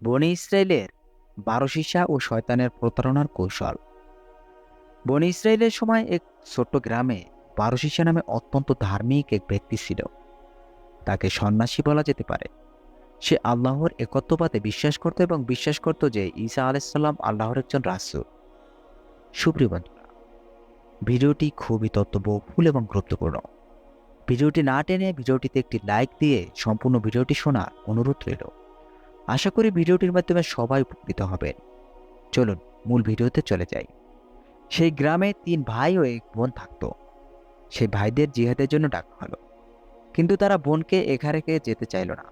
বনী ইসরায়েলের ১২ শিষ্যা ও শয়তানের প্রতারণার কৌশল। বনী ইসরায়েলের সময় এক ছোট্ট গ্রামে ১২ শিষ্যা নামে অত্যন্ত ধার্মিক এক ব্যক্তি ছিল। তাকে সন্ন্যাসী বলা যেতে পারে। সে আল্লাহর একত্ববাদে বিশ্বাস করত এবং বিশ্বাস করত যে ঈসা আলাইসাল্লাম আল্লাহর একজন রাসূল। সুপ্রিয় বন্ধুরা, ভিডিওটি খুবই তথ্যবহুল এবং গুরুত্বপূর্ণ। ভিডিওটি না টেনে ভিডিওটিতে একটি লাইক দিয়ে সম্পূর্ণ ভিডিওটি শোনার অনুরোধ রইল। আশা করি ভিডিওটির মাধ্যমে সবাই উপকৃত হবেন। চলুন মূল ভিডিওতে চলে যাই। সেই গ্রামে ৩ ভাই ও এক বোন থাকত। সেই ভাইদের জিহাদের জন্য ডাকা হলো, কিন্তু তারা বোনকে একা রেখে যেতে চাইল না।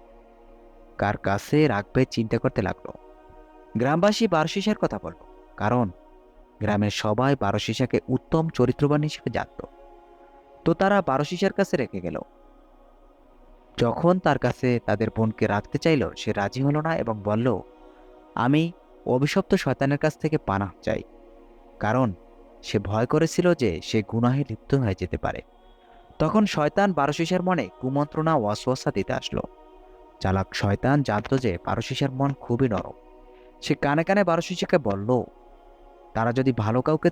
কার কাছে রাখবে চিন্তা করতে লাগলো। গ্রামবাসী ১২ শিষ্যের কথা বলল, কারণ গ্রামের সবাই ১২ শিষ্যকে উত্তম চরিত্রবান হিসেবে জানত। তো তারা ১২ শিষ্যের কাছে রেখে গেল। যখন তার কাছে তাদের বোনকে রাখতে চাইল, সে রাজি হলো না এবং বলল, আমি অভিশপ্ত শয়তানের কাছ থেকে পানাহ চাই। কারণ সে ভয় করেছিল যে সে গুনাহে লিপ্ত হয়ে যেতে পারে। তখন শয়তান ১২ শিষ্যের মনে কুমন্ত্রণা ওয়াসওয়াসা দিতে আসলো। চালাক শয়তান জানত যে ১২ শিষ্যের মন খুবই নরম। সে কানে কানে ১২ শিষ্যকে বলল, তারা যদি ভালো কাউকে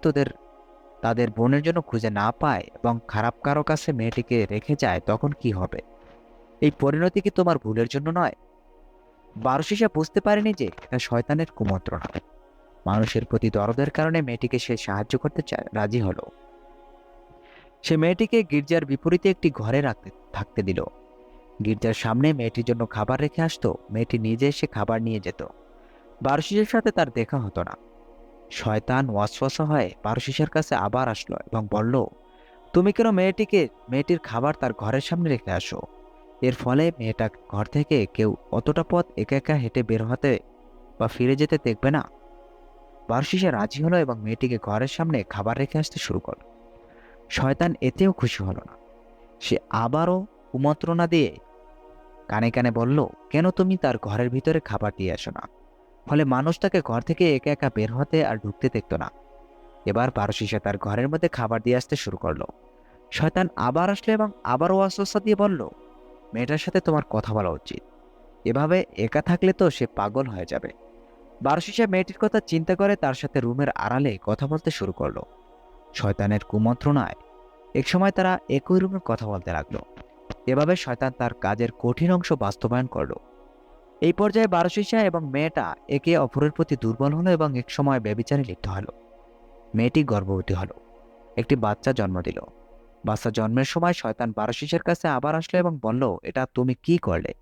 তাদের বোনের জন্য খুঁজে না পায় এবং খারাপ কারো কাছে মেয়েটিকে রেখে যায়, তখন কি হবে? এই পরিণতি কি তোমার ভুলের জন্য নয়? ১২ শিষ্য বুঝতে পারেনি যে এটা শয়তানের কুমন্ত্রণা। মানুষের প্রতি দরদের কারণে মেয়েটিকে সে সাহায্য করতে রাজি হলো। সে মেয়েটিকে গির্জার বিপরীতে একটি ঘরে থাকতে দিল। গির্জার সামনে মেয়েটির জন্য খাবার রেখে আসতো। মেয়েটি নিজে এসে খাবার নিয়ে যেত। ১২ শিষ্যের সাথে তার দেখা হতো না। শয়তান ওয়াসওয়াসা হয়ে ১২ শিষ্যের কাছে আবার আসলো এবং বলল, তুমি কেন মেয়েটির খাবার তার ঘরের সামনে রেখে আসো? এর ফলে মেয়েটা ঘর থেকে কেউ অতটা পথ একা একা হেঁটে বের হতে বা ফিরে যেতে দেখবে না। ১২ শিষ্য রাজি হলো এবং মেয়েটিকে ঘরের সামনে খাবার রেখে আসতে শুরু করলো। শয়তান এতেও খুশি হলো না। সে আবারও কুমন্ত্রণা দিয়ে কানে কানে বলল, কেন তুমি তার ঘরের ভিতরে খাবার দিয়ে আসো না? ফলে মানুষ তাকে ঘর থেকে একা একা বের হতে আর ঢুকতে দেখত না। এবার ১২ শিষ্য তার ঘরের মধ্যে খাবার দিয়ে আসতে শুরু করলো। শয়তান আবার আসলো এবং আবারও ওয়াসওয়াসা দিয়ে বলল, মেয়েটার সাথে তোমার কথা বলা উচিত। এভাবে একা থাকলে তো সে পাগল হয়ে যাবে। ১২ শিষ্য মেয়েটির কথা চিন্তা করে তার সাথে রুমের আড়ালে কথা বলতে শুরু করলো। শয়তানের কুমন্ত্রণায় একসময় তারা একই রুমে কথা বলতে লাগলো। এভাবে শয়তান তার কাজের কঠিন অংশ বাস্তবায়ন করলো। এই পর্যায়ে ১২ শিষ্য এবং মেয়েটা একে অপরের প্রতি দুর্বল হলো এবং একসময় ব্যভিচারে লিপ্ত হলো। মেয়েটি গর্ভবতী হলো, একটি বাচ্চা জন্ম দিল। বাচ্চা জন্মের সময় শয়তান ১২ শিষ্যের কাছে আবার আসলো এবং বলল, এটা তুমি কি করলে?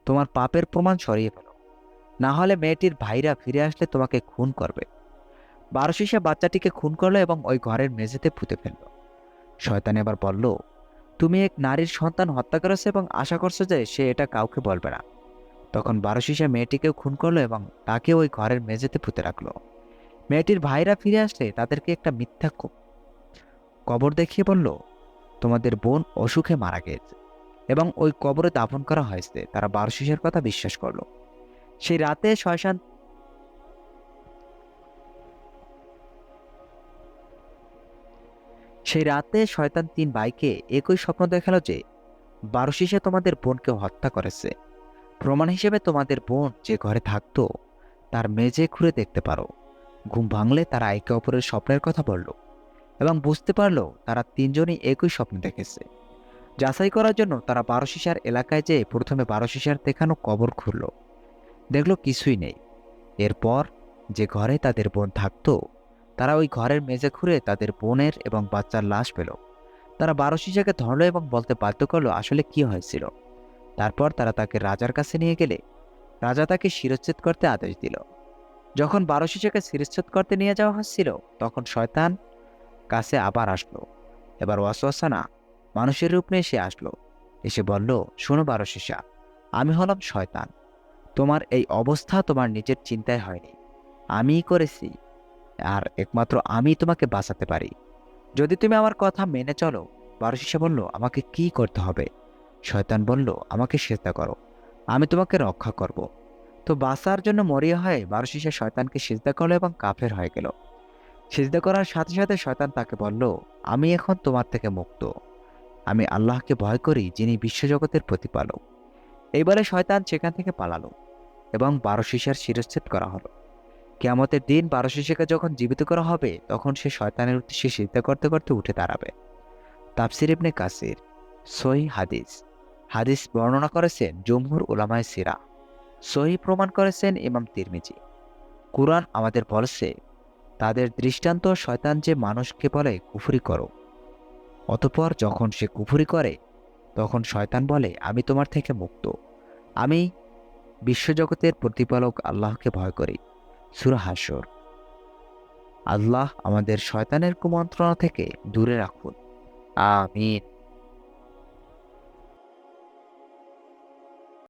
তোমার পাপের প্রমাণ সরিয়ে ফেলো, না হলে মেয়েটির ভাইরা ফিরে আসলে তোমাকে খুন করবে। ১২ শিষ্য বাচ্চাটিকে খুন করলো এবং ওই ঘরের মেঝেতে পুঁতে ফেললো। শয়তান এবার বলল, তুমি এক নারীর সন্তান হত্যা করেছো এবং আশা করছো যে সে এটা কাউকে বলবে না। তখন ১২ শিষ্য মেয়েটিকেও খুন করলো এবং তাকে ওই ঘরের মেঝেতে পুঁতে রাখলো। মেয়েটির ভাইরা ফিরে আসলে তাদেরকে একটা মিথ্যা কবর দেখিয়ে বলল, তোমাদের বোন অসুখে মারা গেছে এবং ওই কবরে দাফন করা হয়েছে। তারা ১২ শিষ্যের কথা বিশ্বাস করলো। সেই রাতে শয়তান সেই রাতে শয়তান ৩ ভাইকে একই স্বপ্ন দেখালো যে ১২ শিষ্য তোমাদের বোনকে হত্যা করেছে। প্রমাণ হিসেবে তোমাদের বোন যে ঘরে থাকতো তার মেঝে ঘুরে দেখতে পারো। ঘুম ভাঙলে তারা একে অপরের স্বপ্নের কথা বলল এবং বুঝতে পারলো তারা ৩ জনই একই স্বপ্ন দেখেছে। যাচাই করার জন্য তারা ১২ শিষ্যার এলাকায় যেয়ে প্রথমে ১২ শিষ্যার দেখানো কবর খুঁড়ল। দেখলো কিছুই নেই। এরপর যে ঘরে তাদের বোন থাকতো তারা ওই ঘরের মেঝে খুঁড়ে তাদের বোনের এবং বাচ্চার লাশ পেল। তারা ১২ শিষ্যকে ধরলো এবং বলতে বাধ্য করলো আসলে কি হয়েছিল। তারপর তারা তাকে রাজার কাছে নিয়ে গেলে রাজা তাকে শিরচ্ছেদ করতে আদেশ দিল। যখন ১২ শিষ্যকে শিরচ্ছেদ করতে নিয়ে যাওয়া হচ্ছিল, তখন শয়তান কাছে আবার আসলো। এবার ওয়াসওয়াসা না, মানুষের রূপ নিয়ে সে আসলো। এসে বলল, শোনো ১২ শিষ্যা, আমি হলাম শয়তান। তোমার এই অবস্থা তোমার নিজের চিন্তায় হয়নি, আমিই করেছি। আর একমাত্র আমি তোমাকে বাঁচাতে পারি যদি তুমি আমার কথা মেনে চলো। ১২ শিষ্য বলল, আমাকে কি করতে হবে? শয়তান বলল, আমাকে সিজদা করো, আমি তোমাকে রক্ষা করব। তো বাঁচার জন্য মরিয়া হয়ে ১২ শিষ্য শয়তানকে সিজদা করলো এবং কাফের হয়ে গেল। সিজদা করার সাথে সাথে শয়তান তাকে বলল, আমি এখন তোমার থেকে মুক্ত। আমি আল্লাহকে ভয় করি, যিনি বিশ্বজগতের প্রতিপালক। এইবারে শয়তান সেখান থেকে পালালো। এবং 12 শিষ্যের শিরশ্ছেদ করা হলো। কিয়ামতের দিন 12 শিষ্যকে যখন জীবিত করা হবে, তখন সে শয়তানের উদ্দেশ্যে সিজদা করতে করতে উঠে দাঁড়াবে। তাফসির ইবনে কাসির। সহিহ হাদিস। হাদিস বর্ণনা করেছেন জমহুর উলামায়ে সিরা। সহিহ প্রমাণ করেছেন ইমাম তিরমিজি। কুরআন আমাদের বলেছে, তাদের দৃষ্টান্ত শয়তান যে মানুষকে বলে কুফরি করো, অতঃপর যখন সে কুফরি করে তখন শয়তান বলে আমি তোমার থেকে মুক্ত, আমি বিশ্বজগতের প্রতিপালক আল্লাহকে ভয় করি। সূরা হাশর। আল্লাহ আমাদের শয়তানের কুমন্ত্রণা থেকে দূরে রাখুন। আমিন।